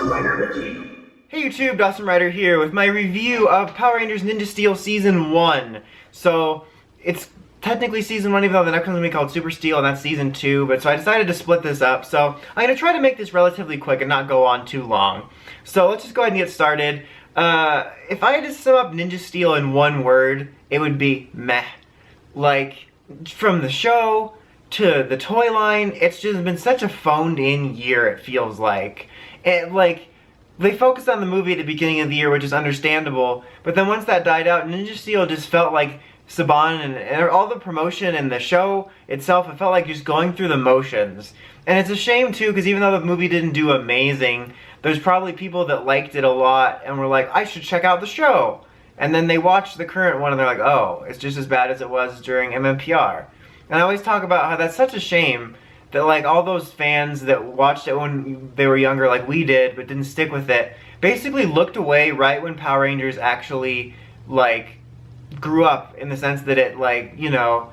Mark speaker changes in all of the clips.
Speaker 1: Dawson Rider Wiki.
Speaker 2: Hey YouTube, Dawson Rider here with my review of Power Rangers Ninja Steel Season 1. So, it's technically Season 1 even though the next one's going to be called Super Steel and that's Season 2, but so I decided to split this up. So, I'm going to try to make this relatively quick and not go on too long. So, let's just go ahead and get started. If I had to sum up Ninja Steel in one word, it would be meh. Like, from the show to the toy line, it's just been such a phoned-in year, it feels like. They focused on the movie at the beginning of the year, which is understandable, but then once that died out, Ninja Steel just felt like Saban and all the promotion and the show itself, it felt like just going through the motions. And it's a shame too, because even though the movie didn't do amazing, there's probably people that liked it a lot and were like, I should check out the show. And then they watched the current one and they're like, oh, it's just as bad as it was during MMPR. And I always talk about how that's such a shame that like all those fans that watched it when they were younger like we did but didn't stick with it basically looked away right when Power Rangers actually like grew up, in the sense that it like, you know,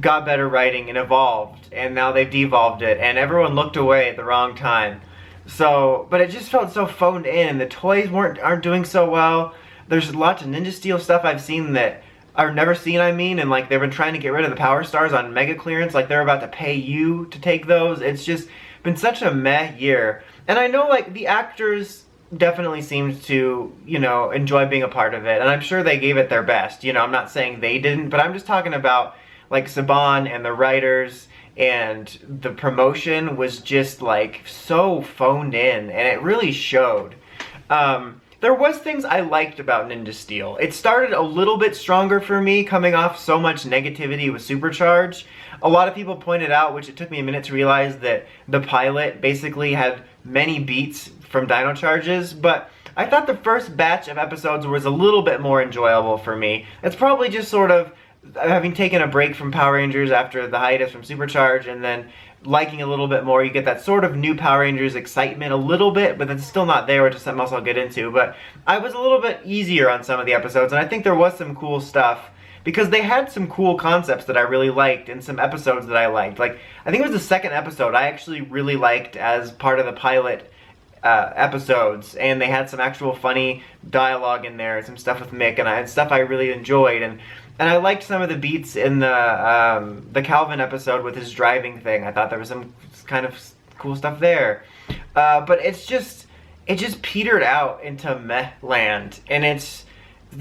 Speaker 2: got better writing and evolved, and now they've devolved it and everyone looked away at the wrong time. So, but it just felt so phoned in and the toys aren't doing so well. There's lots of Ninja Steel stuff I've seen that I've never seen, and like they've been trying to get rid of the Power Stars on mega clearance, like they're about to pay you to take those. It's just been such a meh year. And I know like the actors definitely seemed to, you know, enjoy being a part of it, and I'm sure they gave it their best. You know, I'm not saying they didn't, but I'm just talking about like Saban and the writers, and the promotion was just like so phoned in, and it really showed. There was things I liked about Ninja Steel. It started a little bit stronger for me, coming off so much negativity with Supercharge. A lot of people pointed out, which it took me a minute to realize, that the pilot basically had many beats from Dino Charges, but I thought the first batch of episodes was a little bit more enjoyable for me. It's probably just sort of having taken a break from Power Rangers after the hiatus from Supercharge, and then liking a little bit more. You get that sort of new Power Rangers excitement a little bit, but it's still not there, which is something else I'll get into. But I was a little bit easier on some of the episodes, and I think there was some cool stuff, because they had some cool concepts that I really liked, and some episodes that I liked. Like, I think it was the second episode I actually really liked as part of the pilot episodes, and they had some actual funny dialogue in there, some stuff with Mick, and stuff I really enjoyed, and I liked some of the beats in the Calvin episode with his driving thing. I thought there was some kind of cool stuff there, but it just petered out into meh land, and there's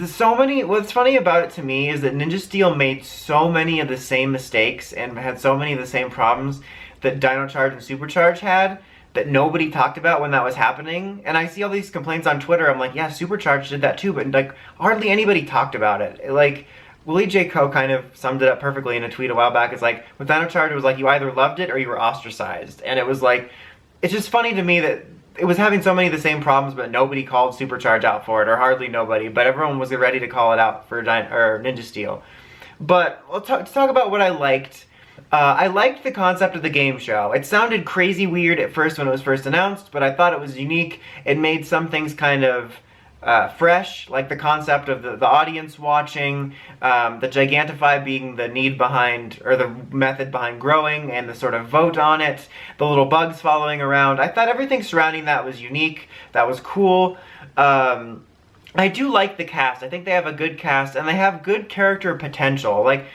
Speaker 2: so many. What's funny about it to me is that Ninja Steel made so many of the same mistakes and had so many of the same problems that Dino Charge and Supercharge had, that nobody talked about when that was happening. And I see all these complaints on Twitter. I'm like, yeah, Supercharge did that too, but like hardly anybody talked about it. Like, Willie J. Coe kind of summed it up perfectly in a tweet a while back. It's like, with Dino Charge, it was like you either loved it or you were ostracized. And it was like, it's just funny to me that it was having so many of the same problems, but nobody called Supercharge out for it, or hardly nobody. But everyone was ready to call it out for Ninja Steel. But let's talk about what I liked. I liked the concept of the game show. It sounded crazy weird at first when it was first announced, but I thought it was unique. It made some things kind of fresh, like the concept of the audience watching, the Gigantify being the need behind, or the method behind growing, and the sort of vote on it, the little bugs following around. I thought everything surrounding that was unique, that was cool. I do like the cast. I think they have a good cast, and they have good character potential. Like,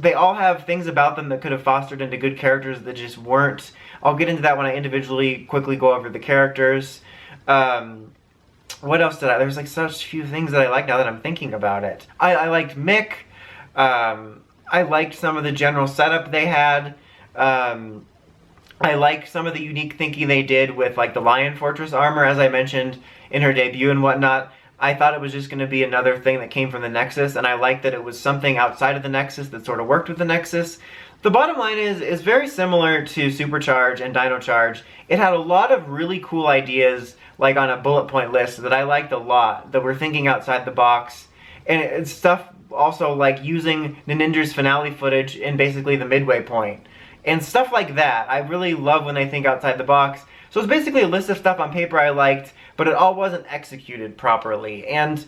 Speaker 2: they all have things about them that could have fostered into good characters that just weren't. I'll get into that when I individually quickly go over the characters. What else did there's like such few things that I like now that I'm thinking about it. I liked Mick. I liked some of the general setup they had. I liked some of the unique thinking they did with like the Lion Fortress armor, as I mentioned in her debut and whatnot. I thought it was just going to be another thing that came from the Nexus, and I liked that it was something outside of the Nexus that sort of worked with the Nexus. The bottom line is very similar to Supercharge and Dino Charge. It had a lot of really cool ideas, like on a bullet point list, that I liked a lot, that were thinking outside the box. And it's stuff also like using Ninja's finale footage in basically the midway point. And stuff like that. I really love when they think outside the box. So it's basically a list of stuff on paper I liked, but it all wasn't executed properly. And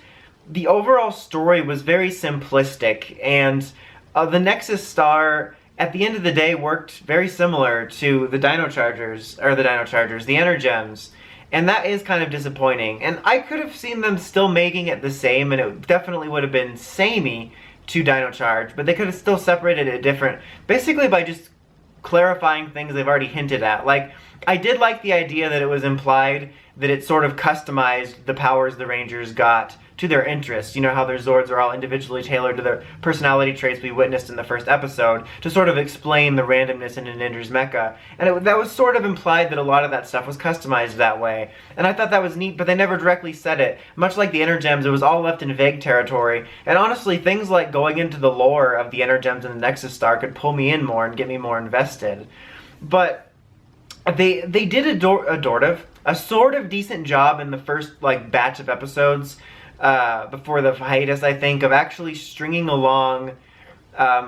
Speaker 2: the overall story was very simplistic, and the Nexus Star at the end of the day worked very similar to the Dino Chargers, the Energems. And that is kind of disappointing. And I could have seen them still making it the same, and it definitely would have been samey to Dino Charge, but they could have still separated it different, basically by just clarifying things they've already hinted at. Like, I did like the idea that it was implied that it sort of customized the powers the Rangers got to their interests. You know how their Zords are all individually tailored to their personality traits we witnessed in the first episode, to sort of explain the randomness in a Ninja's mecha. And that was sort of implied that a lot of that stuff was customized that way. And I thought that was neat, but they never directly said it. Much like the Energems, it was all left in vague territory. And honestly, things like going into the lore of the Energems and the Nexus Star could pull me in more and get me more invested. But they did a sort of decent job in the first batch of episodes before the hiatus, I think, of actually stringing along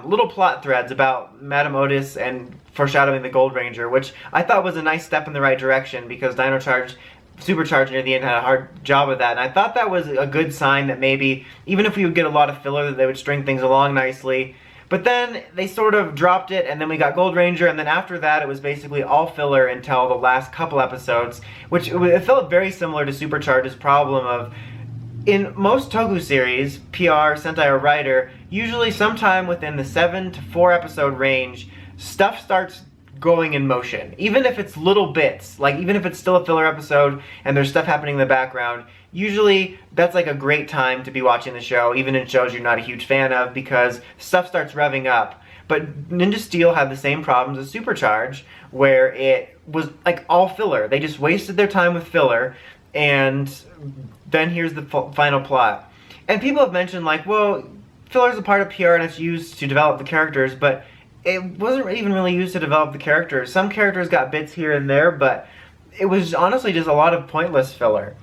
Speaker 2: little plot threads about Madame Otis and foreshadowing the Gold Ranger, which I thought was a nice step in the right direction, because Dino Charge, Supercharge near the end had a hard job of that, and I thought that was a good sign that maybe, even if we would get a lot of filler, that they would string things along nicely. But then they sort of dropped it, and then we got Gold Ranger, and then after that it was basically all filler until the last couple episodes, which it felt very similar to Supercharge's problem of, in most Toku series, PR, Sentai, or writer, usually sometime within the 7 to 4 episode range, stuff starts going in motion. Even if it's little bits, like even if it's still a filler episode and there's stuff happening in the background, usually that's like a great time to be watching the show, even in shows you're not a huge fan of, because stuff starts revving up. But Ninja Steel had the same problems as Supercharge, where it was like all filler. They just wasted their time with filler, and then here's the final plot. And people have mentioned, like, well, filler is a part of PR and it's used to develop the characters, but it wasn't even really used to develop the characters. Some characters got bits here and there, but it was honestly just a lot of pointless filler.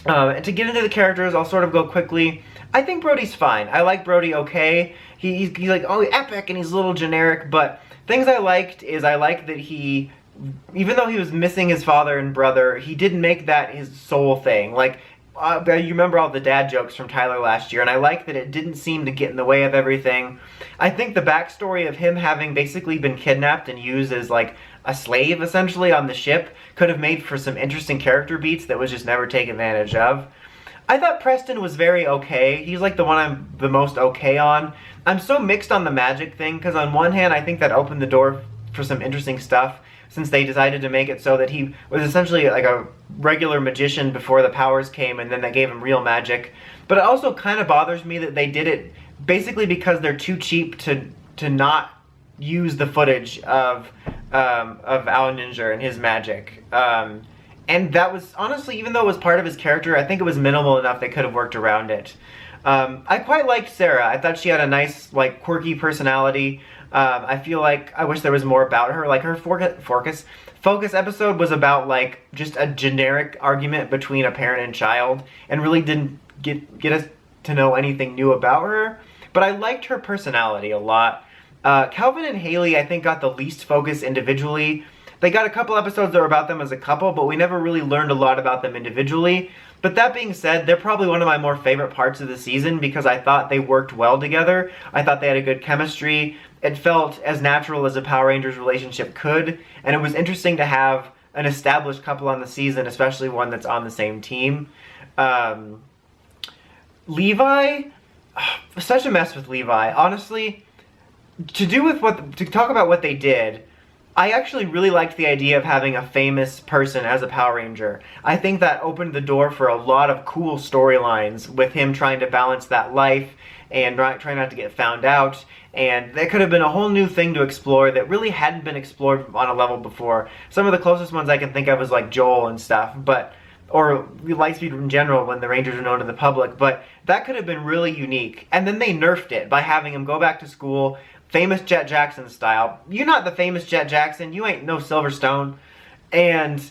Speaker 2: And to get into the characters, I'll sort of go quickly. I think Brody's fine. I like Brody okay. He's like, oh, epic, and he's a little generic, but things I liked is I liked that he, even though he was missing his father and brother, he didn't make that his sole thing. Like, you remember all the dad jokes from Tyler last year, and I like that it didn't seem to get in the way of everything. I think the backstory of him having basically been kidnapped and used as, like, a slave, essentially, on the ship could have made for some interesting character beats that was just never taken advantage of. I thought Preston was very okay. He's, like, the one I'm the most okay on. I'm so mixed on the magic thing, because on one hand, I think that opened the door for some interesting stuff, since they decided to make it so that he was essentially like a regular magician before the powers came, and then they gave him real magic. But it also kind of bothers me that they did it basically because they're too cheap to not use the footage of Al Ninja and his magic. And that was, honestly, even though it was part of his character, I think it was minimal enough they could have worked around it. I quite liked Sarah. I thought she had a nice, like, quirky personality. I feel like I wish there was more about her. Like, her Focus episode was about, like, just a generic argument between a parent and child, and really didn't get us to know anything new about her. But I liked her personality a lot. Calvin and Haley, I think, got the least focus individually. They got a couple episodes that were about them as a couple, but we never really learned a lot about them individually. But that being said, they're probably one of my more favorite parts of the season, because I thought they worked well together. I thought they had a good chemistry. It felt as natural as a Power Rangers relationship could, and it was interesting to have an established couple on the season, especially one that's on the same team. Levi, such a mess with Levi. Honestly, to talk about what they did, I actually really liked the idea of having a famous person as a Power Ranger. I think that opened the door for a lot of cool storylines, with him trying to balance that life and trying not to get found out. And that could have been a whole new thing to explore that really hadn't been explored on a level before. Some of the closest ones I can think of is like Joel and stuff, or Lightspeed in general when the Rangers were known to the public, but that could have been really unique. And then they nerfed it by having him go back to school, famous Jet Jackson style. You're not the famous Jet Jackson, you ain't no Silverstone. And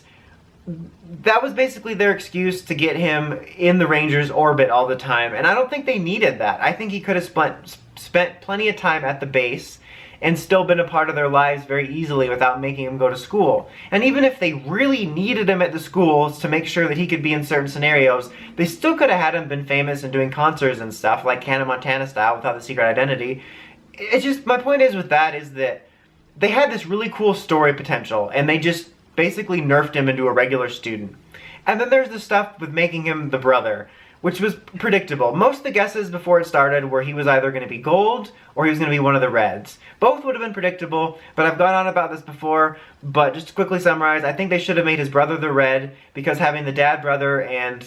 Speaker 2: that was basically their excuse to get him in the Rangers' orbit all the time, and I don't think they needed that. I think he could have spent plenty of time at the base and still been a part of their lives very easily without making him go to school. And even if they really needed him at the schools to make sure that he could be in certain scenarios, they still could have had him been famous and doing concerts and stuff, like Hannah Montana style, without the secret identity. It's just, my point is with that is that they had this really cool story potential, and they just basically nerfed him into a regular student. And then there's the stuff with making him the brother, which was predictable. Most of the guesses before it started were he was either going to be gold or he was going to be one of the reds. Both would have been predictable, but I've gone on about this before. But just to quickly summarize, I think they should have made his brother the red, because having the dad, brother, and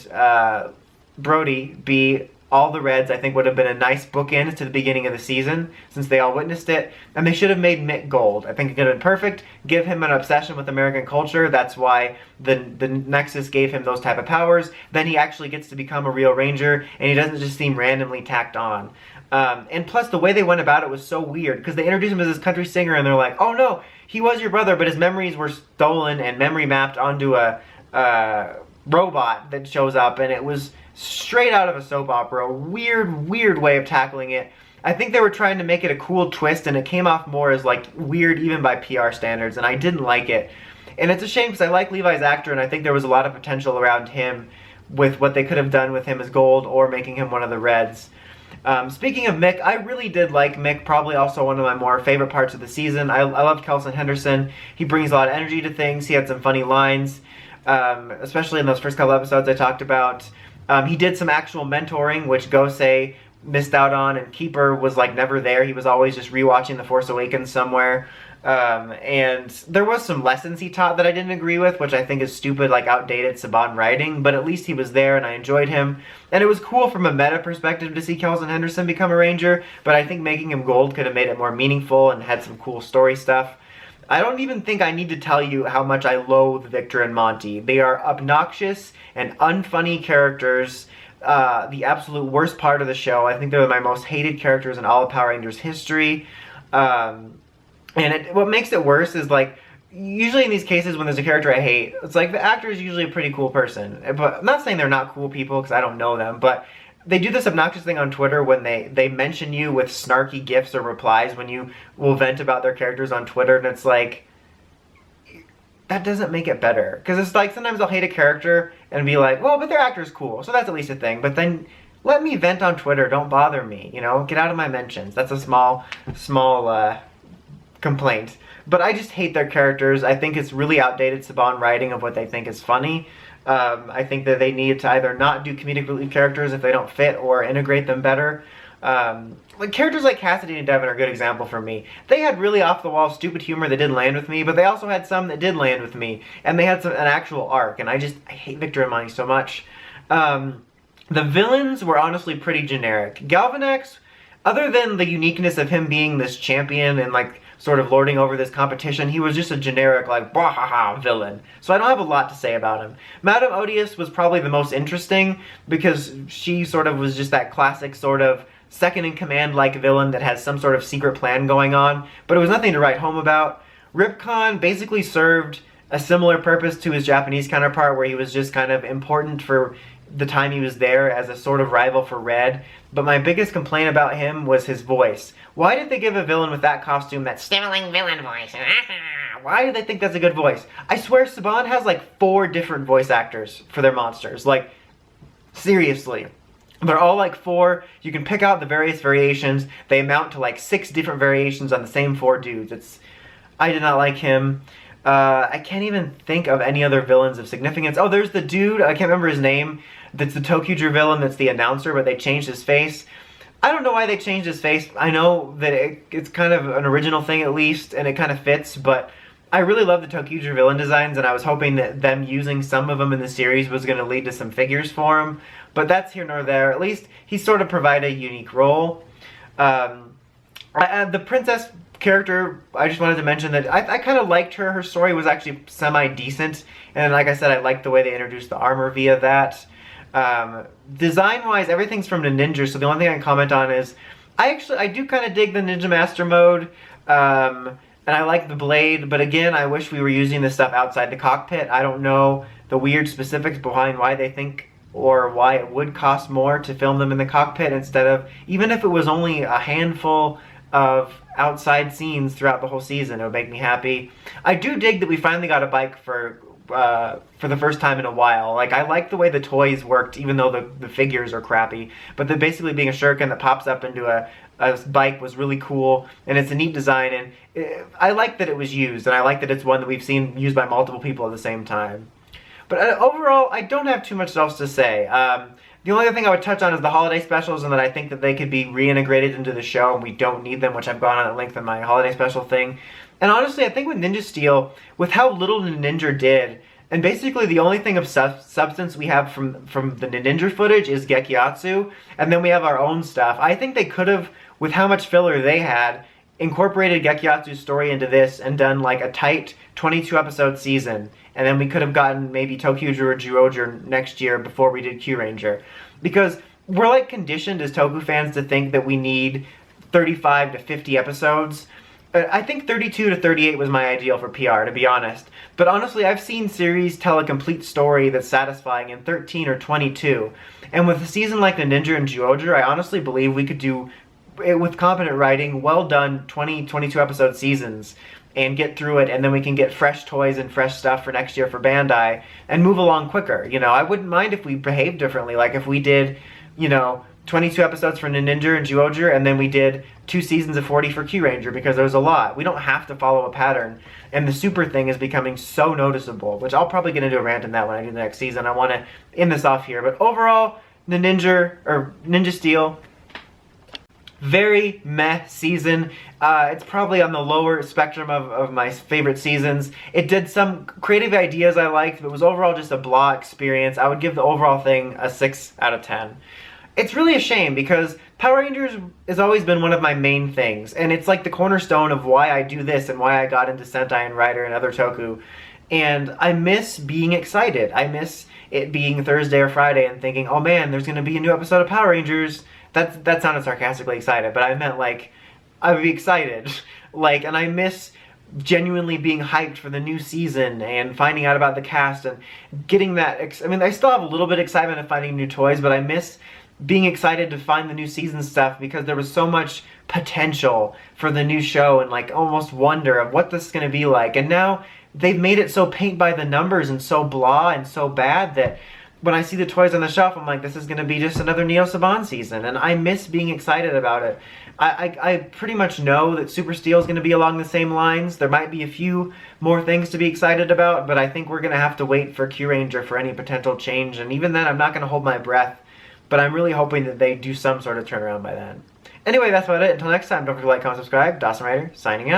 Speaker 2: Brody be all the reds, I think would have been a nice bookend to the beginning of the season, since they all witnessed it. And they should have made Mick gold. I think it could have been perfect. Give him an obsession with American culture. That's why the Nexus gave him those type of powers. Then he actually gets to become a real ranger, and he doesn't just seem randomly tacked on. And plus, the way they went about it was so weird, because they introduced him as this country singer, and they're like, oh no, he was your brother, but his memories were stolen and memory mapped onto a robot that shows up, and it was straight out of a soap opera. Weird way of tackling it. I think they were trying to make it a cool twist, and it came off more as like weird even by PR standards, and I didn't like it. And it's a shame, because I like Levi's actor, and I think there was a lot of potential around him with what they could have done with him as gold or making him one of the reds. Speaking of Mick, I really did like Mick, probably also one of my more favorite parts of the season. I loved Kelson Henderson. He brings a lot of energy to things. He had some funny lines, especially in those first couple episodes I talked about. He did some actual mentoring, which Gosei missed out on, and Keeper was like never there. He was always just rewatching The Force Awakens somewhere. And there was some lessons he taught that I didn't agree with, which I think is stupid, like outdated Saban writing, but at least he was there and I enjoyed him. And it was cool from a meta perspective to see Kelson Henderson become a ranger, but I think making him gold could have made it more meaningful and had some cool story stuff. I don't even think I need to tell you how much I loathe Victor and Monty. They are obnoxious and unfunny characters. The absolute worst part of the show. I think they're my most hated characters in all of Power Rangers history. What makes it worse is, like, usually in these cases when there's a character I hate, it's like the actor is usually a pretty cool person. But I'm not saying they're not cool people, because I don't know them, but they do this obnoxious thing on Twitter when they mention you with snarky gifs or replies when you will vent about their characters on Twitter, and it's like, that doesn't make it better. Because it's like, sometimes I'll hate a character and be like, well, but their actor's cool, so that's at least a thing. But then, let me vent on Twitter, don't bother me, you know? Get out of my mentions. That's a small complaint. But I just hate their characters. I think it's really outdated Saban writing of what they think is funny. I think that they need to either not do comedic relief characters if they don't fit, or integrate them better. Like characters like Cassidy and Devin are a good example for me. They had really off-the-wall stupid humor that didn't land with me, but they also had some that did land with me. And they had an actual arc, and I hate Victor and Monty so much. The villains were honestly pretty generic. Galvanax, other than the uniqueness of him being this champion and like sort of lording over this competition, he was just a generic like bwahaha villain. So I don't have a lot to say about him. Madame Odious was probably the most interesting, because she sort of was just that classic sort of second in command like villain that has some sort of secret plan going on, but it was nothing to write home about. Ripcon basically served a similar purpose to his Japanese counterpart, where he was just kind of important for the time he was there as a sort of rival for Red. But my biggest complaint about him was his voice. Why did they give a villain with that costume that stimmling villain voice? Why do they think that's a good voice? I swear Saban has like 4 different voice actors for their monsters. Like, seriously. They're all like 4. You can pick out the various variations. They amount to like 6 different variations on the same 4 dudes. I did not like him. I can't even think of any other villains of significance. Oh, there's the dude, I can't remember his name, that's the Tokuger villain, that's the announcer, but they changed his face. I don't know why they changed his face. I know that it's kind of an original thing at least, and it kind of fits, but I really love the Tokuger villain designs, and I was hoping that them using some of them in the series was going to lead to some figures for him. But that's here nor there. At least he sort of provided a unique role. The princess character, I just wanted to mention that I kind of liked her. Her story was actually semi-decent. And like I said, I liked the way they introduced the armor via that. Design-wise, everything's from the Ninja, so the only thing I can comment on is I do kind of dig the Ninja Master mode. And I like the blade, but again, I wish we were using this stuff outside the cockpit. I don't know the weird specifics behind why they think or why it would cost more to film them in the cockpit instead of, even if it was only a handful of outside scenes throughout the whole season, it would make me happy. I do dig that we finally got a bike for the first time in a while. Like, I like the way the toys worked, even though the figures are crappy. But the basically being a shuriken that pops up into a bike was really cool, and it's a neat design, and I like that it was used, and I like that it's one that we've seen used by multiple people at the same time. But overall, I don't have too much else to say. The only other thing I would touch on is the holiday specials, and that I think that they could be reintegrated into the show, and we don't need them, which I've gone on at length in my holiday special thing. And honestly, I think with Ninja Steel, with how little the Ninja did, and basically the only thing of substance we have from the Ninja footage is Gekiatsu, and then we have our own stuff. I think they could have, with how much filler they had, incorporated Gekiatsu's story into this and done like a tight 22 episode season, and then we could have gotten maybe Tokyuger or Zyuohger next year before we did Q-Ranger. Because we're like conditioned as Toku fans to think that we need 35 to 50 episodes. I think 32 to 38 was my ideal for PR, to be honest. But honestly, I've seen series tell a complete story that's satisfying in 13 or 22. And with a season like the Ninja and Zyuohger, I honestly believe we could do, with competent writing, well done 20, 22 episode seasons and get through it, and then we can get fresh toys and fresh stuff for next year for Bandai and move along quicker. You know, I wouldn't mind if we behaved differently, like if we did, you know, 22 episodes for Ninja and Zyuohger, and then we did 2 seasons of 40 for Q-Ranger, because there's a lot. We don't have to follow a pattern, and the super thing is becoming so noticeable, which I'll probably get into a rant on that when I do the next season. I want to end this off here, but overall, the Ninja Steel, very meh season. It's probably on the lower spectrum of my favorite seasons. It did some creative ideas I liked, but it was overall just a blah experience. I would give the overall thing a 6 out of 10. It's really a shame because Power Rangers has always been one of my main things, and it's like the cornerstone of why I do this and why I got into Sentai and Rider and other Toku. And I miss being excited. I miss it being Thursday or Friday and thinking, oh man, there's going to be a new episode of Power Rangers. That sounded sarcastically excited, but I meant like, I would be excited. Like, and I miss genuinely being hyped for the new season and finding out about the cast and getting that, I mean, I still have a little bit of excitement of finding new toys, but I miss being excited to find the new season stuff because there was so much potential for the new show and like almost wonder of what this is going to be like. And now they've made it so paint by the numbers and so blah and so bad that when I see the toys on the shelf, I'm like, this is going to be just another Neo Saban season, and I miss being excited about it. I pretty much know that Super Steel is going to be along the same lines. There might be a few more things to be excited about, but I think we're going to have to wait for Q-Ranger for any potential change, and even then, I'm not going to hold my breath, but I'm really hoping that they do some sort of turnaround by then. Anyway, that's about it. Until next time, don't forget to like, comment, subscribe. Dawson Rider, signing out.